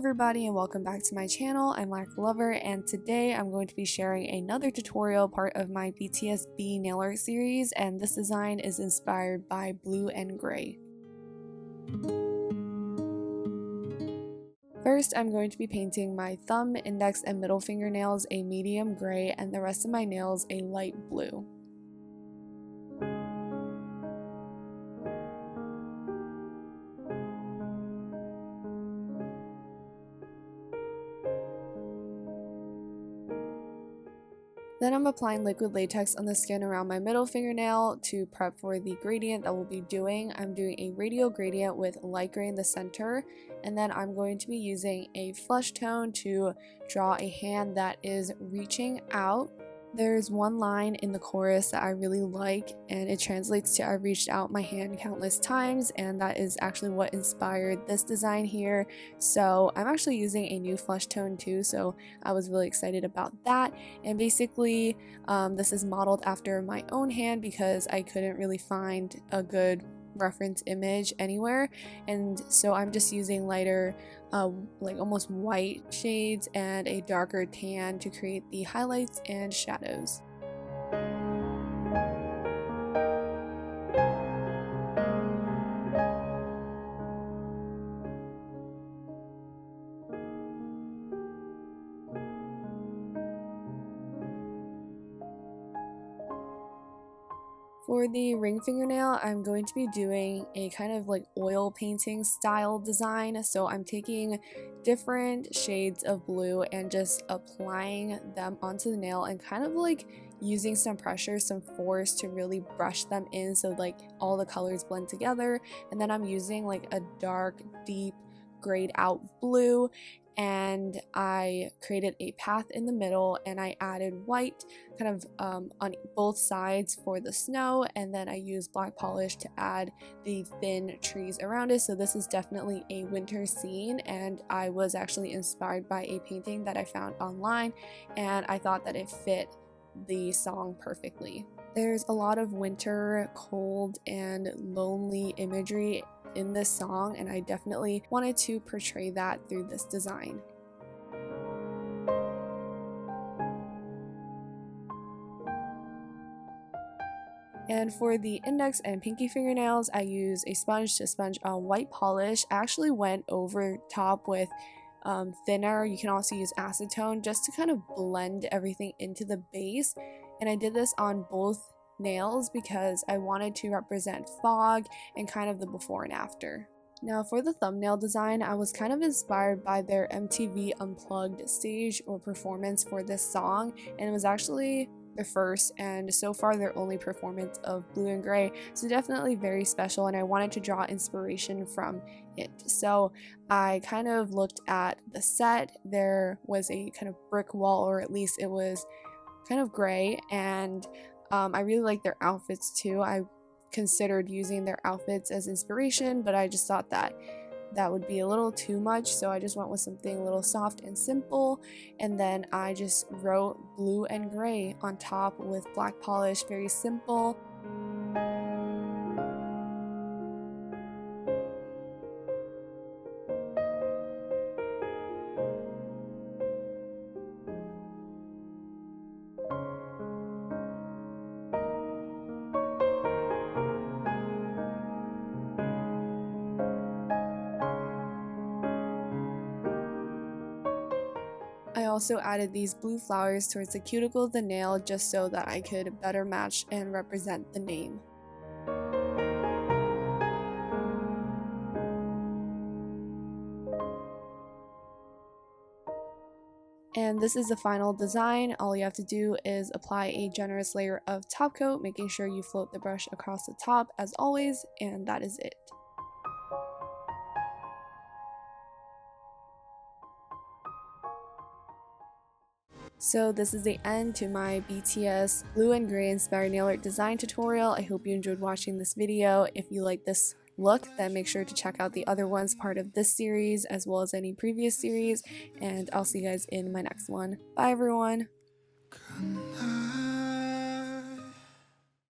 everybody and welcome back to my channel. I'm Lacquer Lover and today I'm going to be sharing another tutorial part of my BTS B nail art series, and this design is inspired by blue and gray. First, I'm going to be painting my thumb, index, and middle fingernails a medium gray and the rest of my nails a light blue. Then I'm applying liquid latex on the skin around my middle fingernail to prep for the gradient that we'll be doing. I'm doing a radial gradient with light gray in the center, and then I'm going to be using a flesh tone to draw a hand that is reaching out. There's one line in the chorus that I really like, and it translates to "I reached out my hand countless times," and that is actually what inspired this design here. So I'm actually using a new flesh tone too, so I was really excited about that. And basically this is modeled after my own hand because I couldn't really find a good reference image anywhere, and so I'm just using lighter like almost white shades and a darker tan to create the highlights and shadows. For the ring fingernail, I'm going to be doing a kind of like oil painting style design. So I'm taking different shades of blue and just applying them onto the nail and kind of like using some pressure, some force to really brush them in so like all the colors blend together. And then I'm using like a dark, deep, grayed out blue, and I created a path in the middle and I added white kind of on both sides for the snow, and then I used black polish to add the thin trees around it. So this is definitely a winter scene, and I was actually inspired by a painting that I found online, and I thought that it fit the song perfectly. There's a lot of winter, cold, and lonely imagery in this song, and I definitely wanted to portray that through this design. And for the index and pinky fingernails, I use a sponge to sponge on white polish. I actually went over top with thinner. You can also use acetone just to kind of blend everything into the base, and I did this on both nails because I wanted to represent fog and kind of the before and after. Now for the thumbnail design, I was kind of inspired by their MTV Unplugged stage or performance for this song, and it was actually their first and so far their only performance of blue and gray, so definitely very special, and I wanted to draw inspiration from it. So I kind of looked at the set. There was a kind of brick wall, or at least it was kind of gray, and I really like their outfits too. I considered using their outfits as inspiration, but I just thought that that would be a little too much, so I just went with something a little soft and simple, and then I just wrote blue and gray on top with black polish, very simple. I also added these blue flowers towards the cuticle of the nail just so that I could better match and represent the name. And this is the final design. All you have to do is apply a generous layer of top coat, making sure you float the brush across the top as always, and that is it. So this is the end to my BTS blue and gray inspired nail art design tutorial. I hope you enjoyed watching this video. If you like this look, then make sure to check out the other ones part of this series as well as any previous series, and I'll see you guys in my next one. Bye everyone!